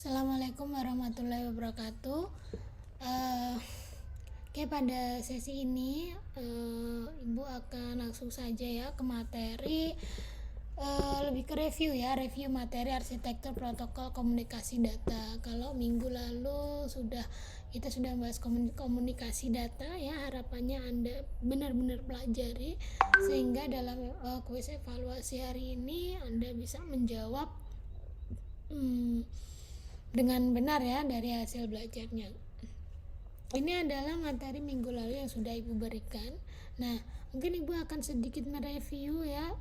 Assalamualaikum warahmatullahi wabarakatuh. Eh, Oke, pada sesi ini Ibu akan langsung saja ya ke materi, lebih ke review ya, review materi arsitektur protokol komunikasi data. Kalau minggu lalu kita sudah membahas komunikasi data ya, harapannya Anda benar-benar pelajari sehingga dalam kuis evaluasi hari ini Anda bisa menjawab dengan benar ya dari hasil belajarnya. Ini adalah materi minggu lalu yang sudah Ibu berikan. Nah, mungkin Ibu akan sedikit mereview ya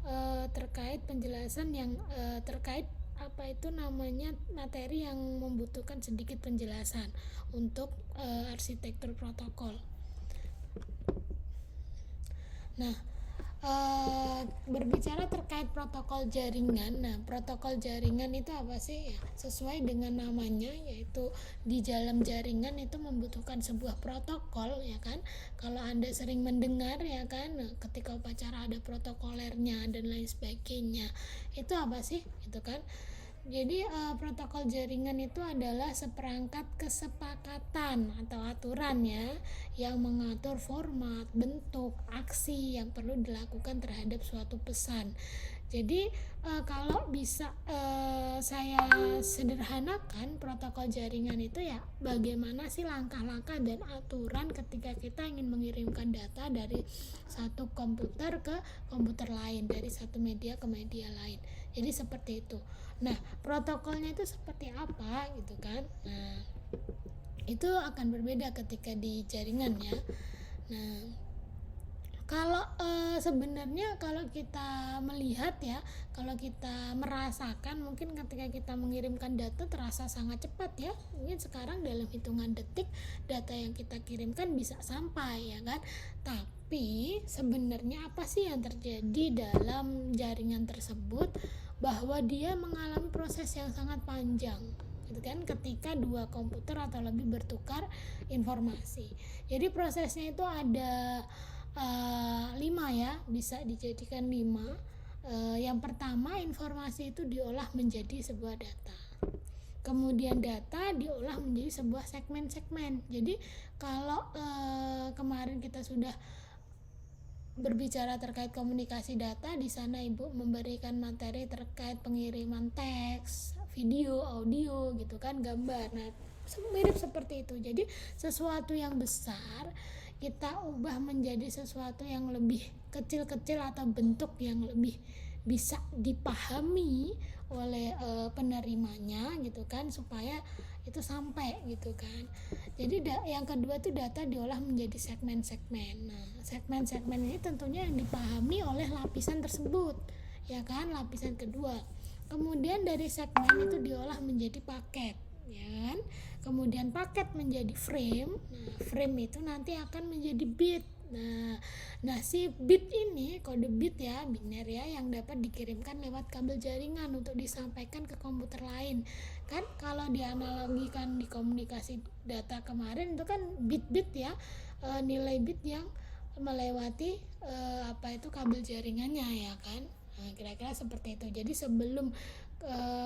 terkait penjelasan yang terkait apa itu namanya materi yang membutuhkan sedikit penjelasan untuk arsitektur protokol. Nah, berbicara terkait protokol jaringan. Nah, protokol jaringan itu apa sih ya? Sesuai dengan namanya, yaitu di dalam jaringan itu membutuhkan sebuah protokol ya kan. Kalau Anda sering mendengar ya kan, ketika upacara ada protokolernya dan lain sebagainya. Itu apa sih? Itu kan. Jadi protokol jaringan itu adalah seperangkat kesepakatan atau aturan ya yang mengatur format, bentuk, aksi yang perlu dilakukan terhadap suatu pesan. Jadi kalau bisa saya sederhanakan, protokol jaringan itu ya bagaimana sih langkah-langkah dan aturan ketika kita ingin mengirimkan data dari satu komputer ke komputer lain, dari satu media ke media lain. Jadi seperti itu. Nah, protokolnya itu seperti apa gitu kan? Nah, itu akan berbeda ketika di jaringan ya. Nah, kalau sebenarnya kalau kita melihat ya, kalau kita merasakan mungkin ketika kita mengirimkan data terasa sangat cepat ya. Mungkin sekarang dalam hitungan detik data yang kita kirimkan bisa sampai ya kan. Tapi sebenarnya apa sih yang terjadi dalam jaringan tersebut, bahwa dia mengalami proses yang sangat panjang gitu kan, ketika dua komputer atau lebih bertukar informasi. Jadi prosesnya itu ada 5 ya, bisa dijadikan 5. Yang pertama, informasi itu diolah menjadi sebuah data. Kemudian data diolah menjadi sebuah segmen-segmen. Jadi kalau kemarin kita sudah berbicara terkait komunikasi data, di sana Ibu memberikan materi terkait pengiriman teks, video, audio gitu kan, gambar. Nah, mirip seperti itu. Jadi sesuatu yang besar kita ubah menjadi sesuatu yang lebih kecil-kecil atau bentuk yang lebih bisa dipahami oleh penerimanya gitu kan, supaya itu sampai gitu kan. Jadi yang kedua itu data diolah menjadi segmen-segmen. Nah, segmen-segmen ini tentunya yang dipahami oleh lapisan tersebut ya kan, lapisan kedua. Kemudian dari segmen itu diolah menjadi paket ya kan. Kemudian paket menjadi frame. Nah, frame itu nanti akan menjadi bit. Nah, si bit ini, kode bit ya, biner ya, yang dapat dikirimkan lewat kabel jaringan untuk disampaikan ke komputer lain. Kan kalau dianalogikan di komunikasi data kemarin itu kan bit-bit ya, nilai bit yang melewati kabel jaringannya ya kan. Nah, kira-kira seperti itu. Jadi sebelum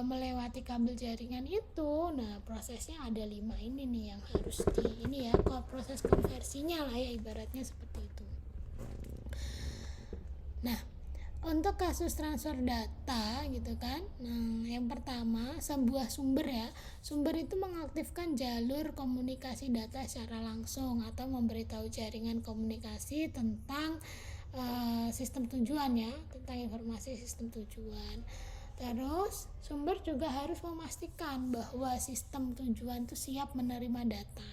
melewati kabel jaringan itu, nah prosesnya ada 5 ini nih yang harus ini ya, proses konversinya lah ya, ibaratnya seperti itu. Nah, untuk kasus transfer data gitu kan, nah yang pertama, sebuah sumber ya, sumber itu mengaktifkan jalur komunikasi data secara langsung atau memberitahu jaringan komunikasi tentang sistem tujuan ya, tentang informasi sistem tujuan. Terus sumber juga harus memastikan bahwa sistem tujuan itu siap menerima data.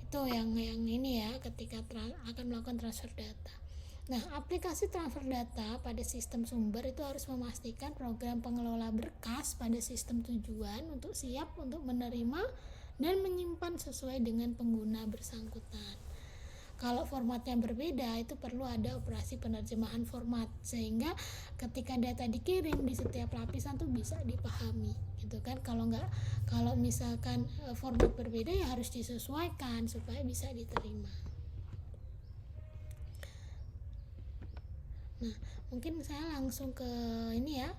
Itu yang ini ya, ketika akan melakukan transfer data. Nah, aplikasi transfer data pada sistem sumber itu harus memastikan program pengelola berkas pada sistem tujuan untuk siap untuk menerima dan menyimpan sesuai dengan pengguna bersangkutan. Kalau formatnya berbeda, itu perlu ada operasi penerjemahan format sehingga ketika data dikirim di setiap lapisan tuh bisa dipahami gitu kan. Kalau misalkan format berbeda ya harus disesuaikan supaya bisa diterima. Nah, mungkin saya langsung ke ini ya,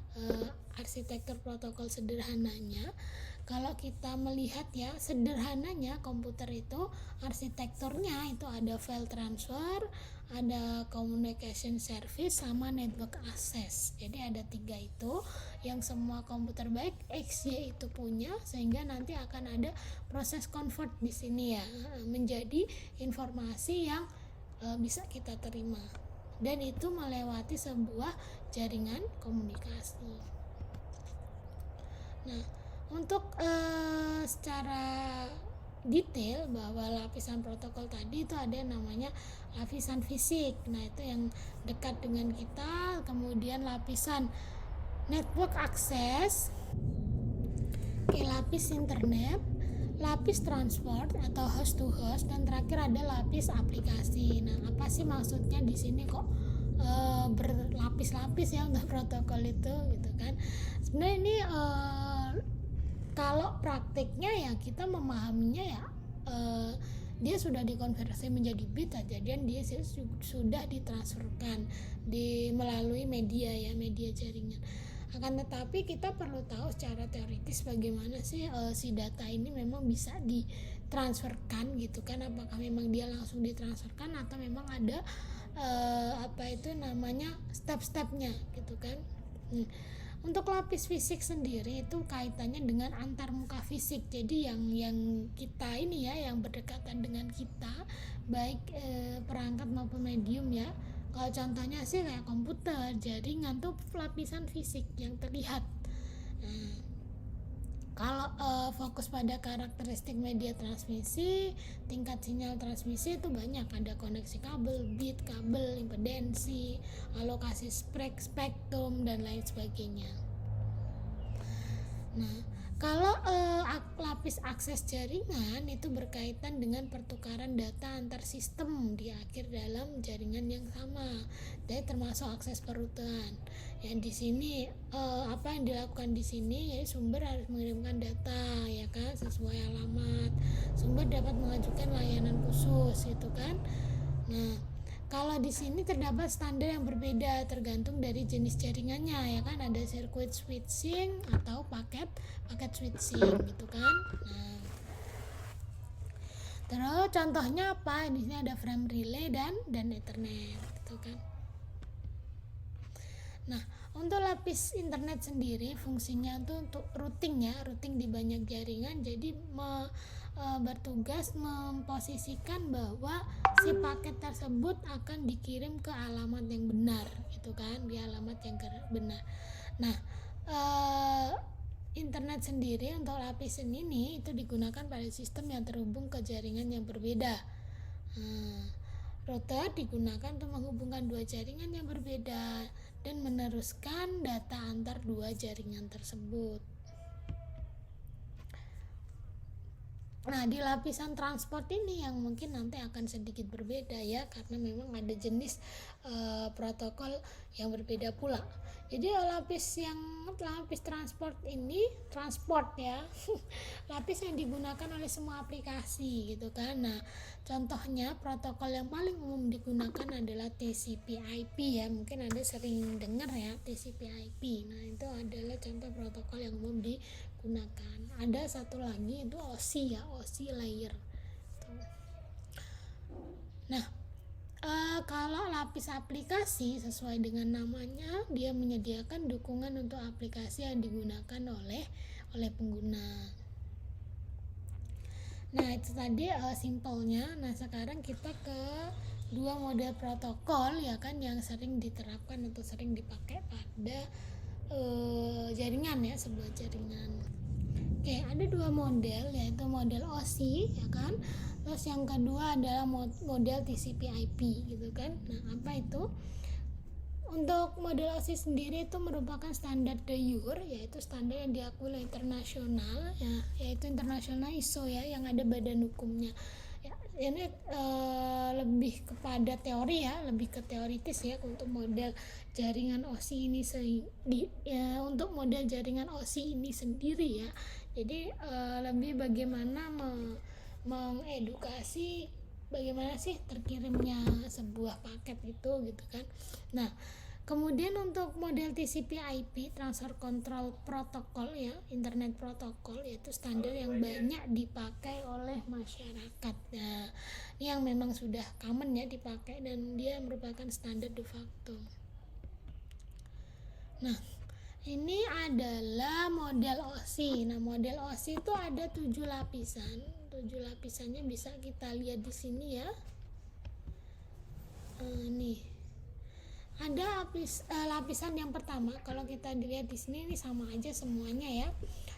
arsitektur protokol sederhananya. Kalau kita melihat ya, sederhananya komputer itu arsitekturnya itu ada file transfer, ada communication service, sama network access. Jadi ada 3 itu yang semua komputer baik XY itu punya, sehingga nanti akan ada proses convert di sini ya, menjadi informasi yang bisa kita terima, dan itu melewati sebuah jaringan komunikasi. Nah, untuk secara detail bahwa lapisan protokol tadi itu ada yang namanya lapisan fisik. Nah, itu yang dekat dengan kita. Kemudian lapisan network access, lapis internet, lapis transport atau host to host, dan terakhir ada lapis aplikasi. Nah, apa sih maksudnya di sini kok berlapis-lapis ya untuk protokol itu gitu kan? Sebenarnya ini kalau praktiknya ya kita memahaminya ya dia sudah dikonversi menjadi bit aja, dan dia sudah ditransferkan melalui media ya, media jaringan. Akan tetapi kita perlu tahu secara teoritis bagaimana sih si data ini memang bisa ditransferkan gitu kan, apakah memang dia langsung ditransferkan atau memang ada apa itu namanya step-stepnya gitu kan. Untuk lapis fisik sendiri itu kaitannya dengan antarmuka fisik. Jadi yang kita ini ya, yang berdekatan dengan kita, baik perangkat maupun medium ya. Kalau contohnya sih kayak komputer, jaringan tuh lapisan fisik yang terlihat. Nah, kalau fokus pada karakteristik media transmisi, tingkat sinyal transmisi itu banyak, ada koneksi kabel, bit kabel, impedensi, alokasi spektrum, dan lain sebagainya. Nah, kalau lapis akses jaringan itu berkaitan dengan pertukaran data antar sistem di akhir dalam jaringan yang sama, jadi termasuk akses perutuhan. Yang di sini apa yang dilakukan di sini, ya sumber harus mengirimkan data ya kan sesuai alamat. Sumber dapat mengajukan layanan khusus gitu kan. Nah, kalau di sini terdapat standar yang berbeda tergantung dari jenis jaringannya ya kan, ada circuit switching atau paket switching gitu kan. Nah, terus contohnya apa? Di sini ada frame relay dan Ethernet gitu kan. Nah, untuk lapis internet sendiri fungsinya itu untuk routing ya, routing di banyak jaringan. Jadi bertugas memposisikan bahwa si paket tersebut akan dikirim ke alamat yang benar gitu kan, di alamat yang benar. Nah, internet sendiri untuk lapisan ini itu digunakan pada sistem yang terhubung ke jaringan yang berbeda. Router digunakan untuk menghubungkan dua jaringan yang berbeda dan meneruskan data antar dua jaringan tersebut. Nah, di lapisan transport ini yang mungkin nanti akan sedikit berbeda ya, karena memang ada jenis protokol yang berbeda pula. Jadi lapis transport ini ya lapis yang digunakan oleh semua aplikasi gitu kan. Nah, contohnya protokol yang paling umum digunakan adalah TCP/IP ya, mungkin ada sering dengar ya TCP/IP. Nah, itu adalah contoh protokol yang umum digunakan. Ada satu lagi itu OSI ya, OSI layer. Nah, kalau lapis aplikasi sesuai dengan namanya, dia menyediakan dukungan untuk aplikasi yang digunakan oleh pengguna. Nah, itu tadi simpelnya. Nah, sekarang kita ke dua model protokol ya kan yang sering diterapkan atau sering dipakai pada jaringan ya, sebuah jaringan. Oke, ada dua model, yaitu model OSI ya kan. Terus yang kedua adalah model TCP/IP gitu kan. Nah, apa itu? Untuk model OSI sendiri itu merupakan standar de jure, yaitu standar yang diakui oleh internasional ya, yaitu internasional ISO ya, yang ada badan hukumnya. Ya, ini lebih kepada teori ya, lebih ke teoritis ya untuk model jaringan OSI ini untuk model jaringan OSI ini sendiri ya. Jadi lebih bagaimana mengedukasi bagaimana sih terkirimnya sebuah paket itu gitu kan. Nah, Kemudian untuk model TCP/IP Transfer Control Protocol ya, Internet Protocol, yaitu standar yang banyak dipakai oleh masyarakat. Nah, ini yang memang sudah common ya dipakai dan dia merupakan standar de facto. Nah, ini adalah model OSI. Nah, model OSI itu ada 7 lapisan. 7 lapisannya bisa kita lihat di sini ya. Nih. Ada lapisan yang pertama, kalau kita dilihat di sini ini sama aja semuanya ya.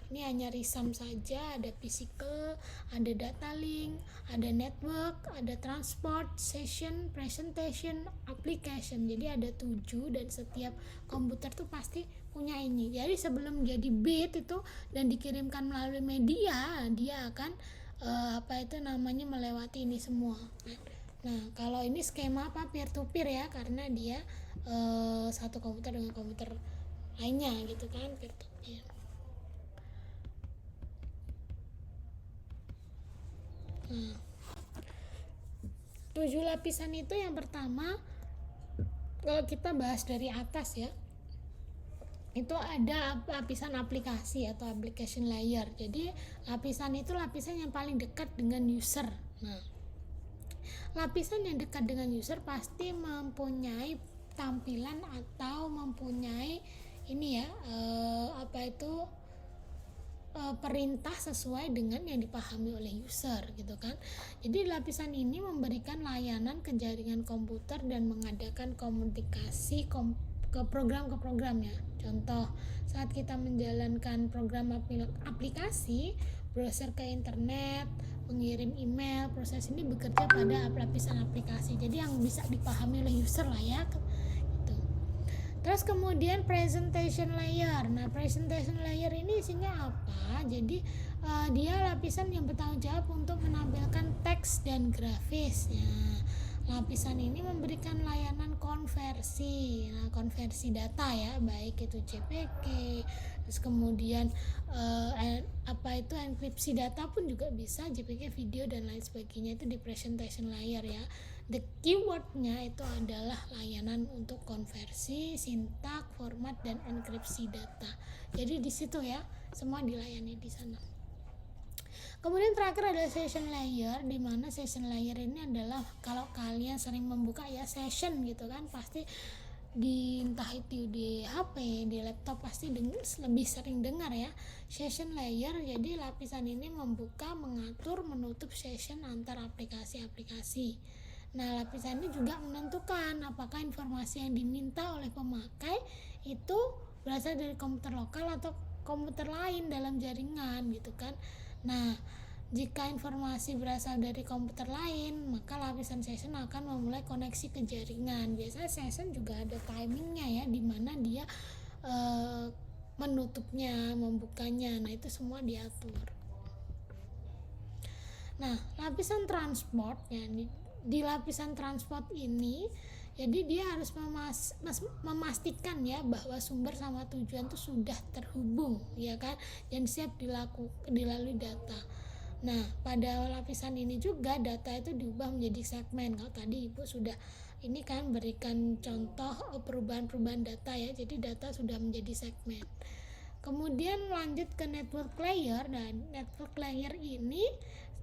Ini hanya risam saja, ada physical, ada data link, ada network, ada transport, session, presentation, application. Jadi ada 7 dan setiap komputer tuh pasti punya ini. Jadi sebelum jadi bit itu dan dikirimkan melalui media, dia akan melewati ini semua. Nah, kalau ini skema peer to peer ya, karena dia satu komputer dengan komputer lainnya gitu kan, peer to peer. Nah, 7 lapisan itu yang pertama, kalau kita bahas dari atas ya, itu ada lapisan aplikasi atau application layer. Jadi lapisan itu lapisan yang paling dekat dengan user. Nah, lapisan yang dekat dengan user pasti mempunyai tampilan atau mempunyai ini ya perintah sesuai dengan yang dipahami oleh user gitu kan. Jadi lapisan ini memberikan layanan ke jaringan komputer dan mengadakan komunikasi ke program ya. Contoh, saat kita menjalankan program aplikasi, browser ke internet, mengirim email, proses ini bekerja pada lapisan aplikasi. Jadi yang bisa dipahami oleh user lah ya. Gitu. Terus kemudian presentation layer. Nah, presentation layer ini isinya apa? Jadi dia lapisan yang bertanggung jawab untuk menampilkan teks dan grafis. Ya. Lapisan ini memberikan layanan konversi, konversi data ya, baik itu JPG, terus kemudian enkripsi data pun juga bisa, JPG, video dan lain sebagainya, itu di presentation layer ya. The keywordnya itu adalah layanan untuk konversi, sintak, format dan enkripsi data. Jadi di situ ya, semua dilayani di sana. Kemudian terakhir ada session layer, di mana session layer ini adalah kalau kalian sering membuka ya session gitu kan, pasti entah itu di HP, di laptop pasti lebih sering dengar ya session layer. Jadi lapisan ini membuka, mengatur, menutup session antar aplikasi-aplikasi. Nah, lapisan ini juga menentukan apakah informasi yang diminta oleh pemakai itu berasal dari komputer lokal atau komputer lain dalam jaringan gitu kan. Nah, jika informasi berasal dari komputer lain, maka lapisan session akan memulai koneksi ke jaringan. Biasanya session juga ada timingnya ya, di mana dia menutupnya, membukanya. Nah, itu semua diatur. Nah, lapisan transport ya, di lapisan transport ini, jadi dia harus memastikan ya bahwa sumber sama tujuan itu sudah terhubung ya kan, dan siap dilalui data. Nah, pada lapisan ini juga data itu diubah menjadi segmen. Kalau tadi Ibu sudah ini kan berikan contoh perubahan-perubahan data ya, jadi data sudah menjadi segmen. Kemudian lanjut ke network layer. Nah, network layer ini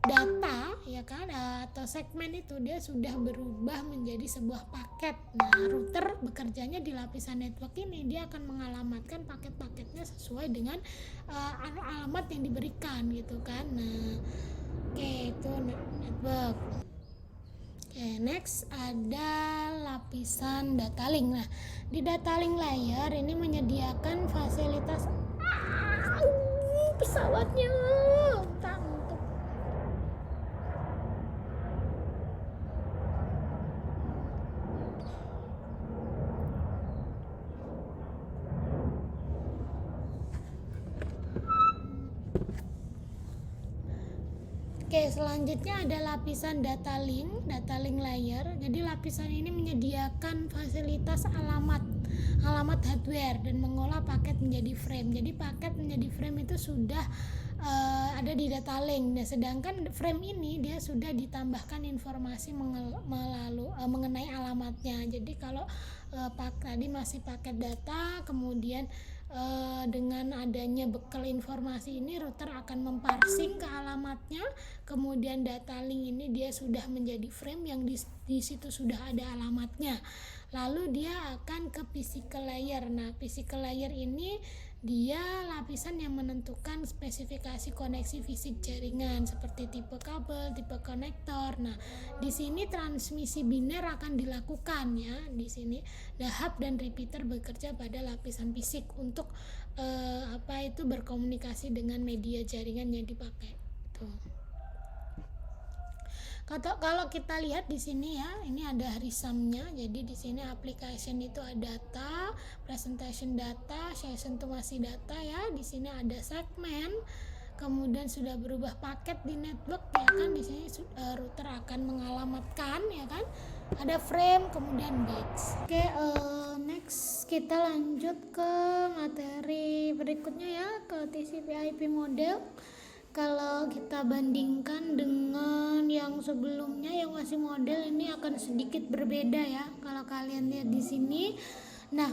data ya kan, atau segmen itu dia sudah berubah menjadi sebuah paket. Nah, router bekerjanya di lapisan network ini, dia akan mengalamatkan paket-paketnya sesuai dengan alamat yang diberikan gitu kan. Nah, itu network. Next ada lapisan data link. Nah, di data link layer ini menyediakan fasilitas pesawatnya selanjutnya ada lapisan data link layer. Jadi lapisan ini menyediakan fasilitas alamat hardware dan mengolah paket menjadi frame. Jadi paket menjadi frame itu sudah ada di data link. Nah, sedangkan frame ini dia sudah ditambahkan informasi mengenai alamatnya. Jadi kalau tadi masih paket data, kemudian dengan adanya bekal informasi ini router akan memparsing ke alamatnya, kemudian data link ini dia sudah menjadi frame yang di situ sudah ada alamatnya. Lalu dia akan ke physical layer. Nah, physical layer ini dia lapisan yang menentukan spesifikasi koneksi fisik jaringan seperti tipe kabel, tipe konektor. Nah, di sini transmisi biner akan dilakukan ya. Di sini hub dan repeater bekerja pada lapisan fisik untuk berkomunikasi dengan media jaringan yang dipakai. Tuh. Kalau kita lihat di sini ya, ini ada risomnya. Jadi di sini application itu ada data, presentation data, session itu masih data ya. Di sini ada segmen, kemudian sudah berubah paket di network ya kan. Di sini router akan mengalamatkan ya kan. Ada frame, kemudian bits. Oke, next kita lanjut ke materi berikutnya ya, ke TCP/IP model. Kalau kita bandingkan dengan yang sebelumnya yang masih model, ini akan sedikit berbeda ya. Kalau kalian lihat di sini, nah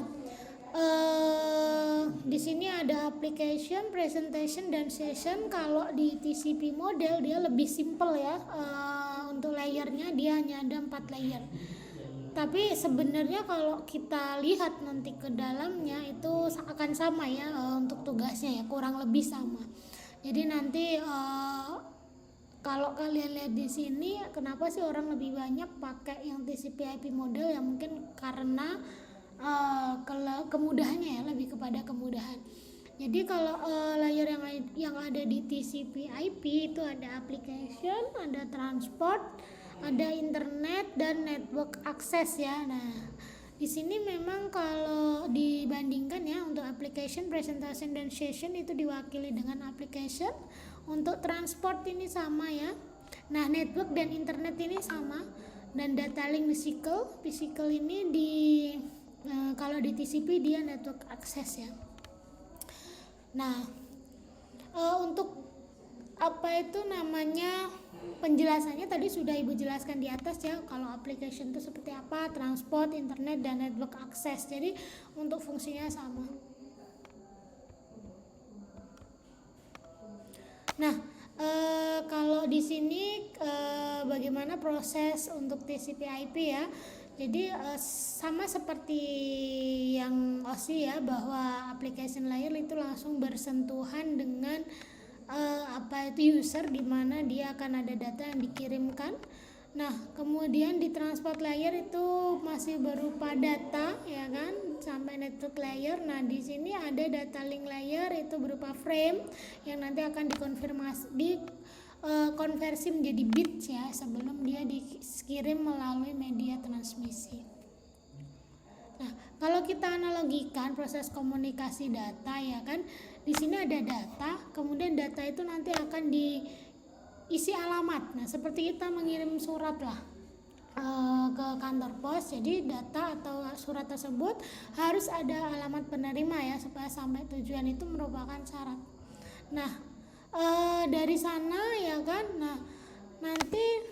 di sini ada application, presentation, dan session. Kalau di TCP model dia lebih simple ya. Untuk layernya dia hanya ada 4 layer. Tapi sebenarnya kalau kita lihat nanti ke dalamnya itu akan sama ya, untuk tugasnya ya kurang lebih sama. Jadi nanti kalau kalian lihat di sini, kenapa sih orang lebih banyak pakai yang TCP/IP model? Ya mungkin karena kemudahannya ya, lebih kepada kemudahan. Jadi kalau layer yang ada di TCP/IP itu ada application, ada transport, ada internet, dan network access ya. Nah, di sini memang kalau dibandingkan ya, untuk application, presentation, dan session itu diwakili dengan application. Untuk transport ini sama ya. Nah, network dan internet ini sama. Dan data link physical ini kalau di TCP dia network access ya. Nah, untuk penjelasannya tadi sudah Ibu jelaskan di atas ya. Kalau application itu seperti apa, transport, internet, dan network access. Jadi untuk fungsinya sama. Nah, kalau di sini bagaimana proses untuk TCP/IP ya. Jadi sama seperti yang OSI ya, bahwa application layer itu langsung bersentuhan dengan user, di mana dia akan ada data yang dikirimkan. Nah, kemudian di transport layer itu masih berupa data ya kan, sampai network layer. Nah, di sini ada data link layer itu berupa frame yang nanti akan konversi menjadi bits ya sebelum dia dikirim melalui media transmisi. Nah, kalau kita analogikan proses komunikasi data ya kan, di sini ada data, kemudian data itu nanti akan diisi alamat. Nah, seperti kita mengirim surat lah ke kantor pos. Jadi data atau surat tersebut harus ada alamat penerima ya, supaya sampai tujuan. Itu merupakan syarat. Nah, dari sana ya kan, nah nanti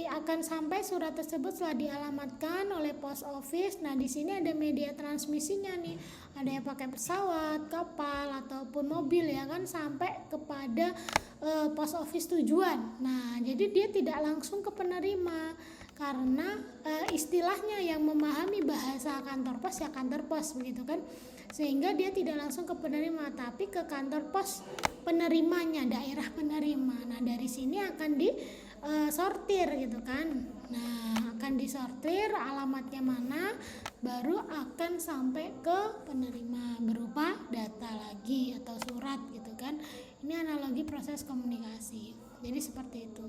akan sampai surat tersebut setelah dialamatkan oleh post office. Nah, di sini ada media transmisinya nih. Ada yang pakai pesawat, kapal, ataupun mobil ya kan, sampai kepada post office tujuan. Nah, jadi dia tidak langsung ke penerima, karena istilahnya yang memahami bahasa kantor pos ya kantor pos begitu kan, sehingga dia tidak langsung ke penerima, tapi ke kantor pos penerimanya, daerah penerima. Nah, dari sini akan sortir gitu kan. Nah, akan disortir alamatnya mana, baru akan sampai ke penerima berupa data lagi atau surat gitu kan. Ini analogi proses komunikasi. Jadi seperti itu.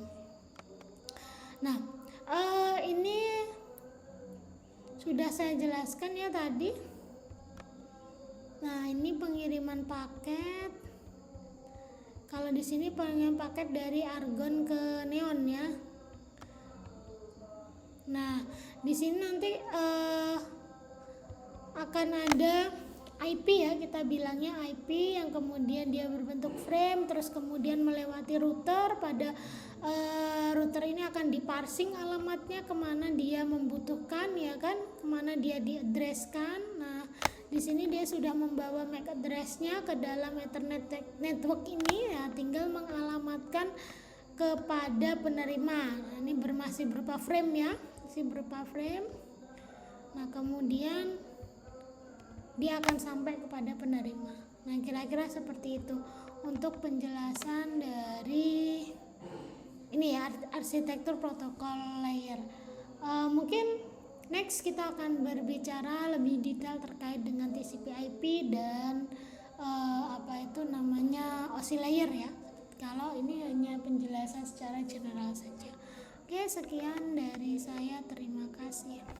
Nah, ini sudah saya jelaskan ya tadi. Nah, ini pengiriman paket. Kalau di sini pengiriman paket dari argon ke neon ya. Nah, di sini nanti akan ada IP ya, kita bilangnya IP yang kemudian dia berbentuk frame, terus kemudian melewati router. Pada router ini akan diparsing alamatnya kemana dia membutuhkan, ya kan, kemana dia diadreskan. Nah, di sini dia sudah membawa MAC address-nya ke dalam Ethernet network ini, ya tinggal mengalamatkan kepada penerima. Nah, ini masih berupa frame ya, masih berupa frame. Nah, kemudian dia akan sampai kepada penerima. Nah, kira-kira seperti itu untuk penjelasan dari ini ya, arsitektur protokol layer. Mungkin next kita akan berbicara lebih detail terkait dengan TCP/IP dan apa itu namanya OSI layer ya. Kalau ini hanya penjelasan secara general saja. Oke, sekian dari saya. Terima kasih.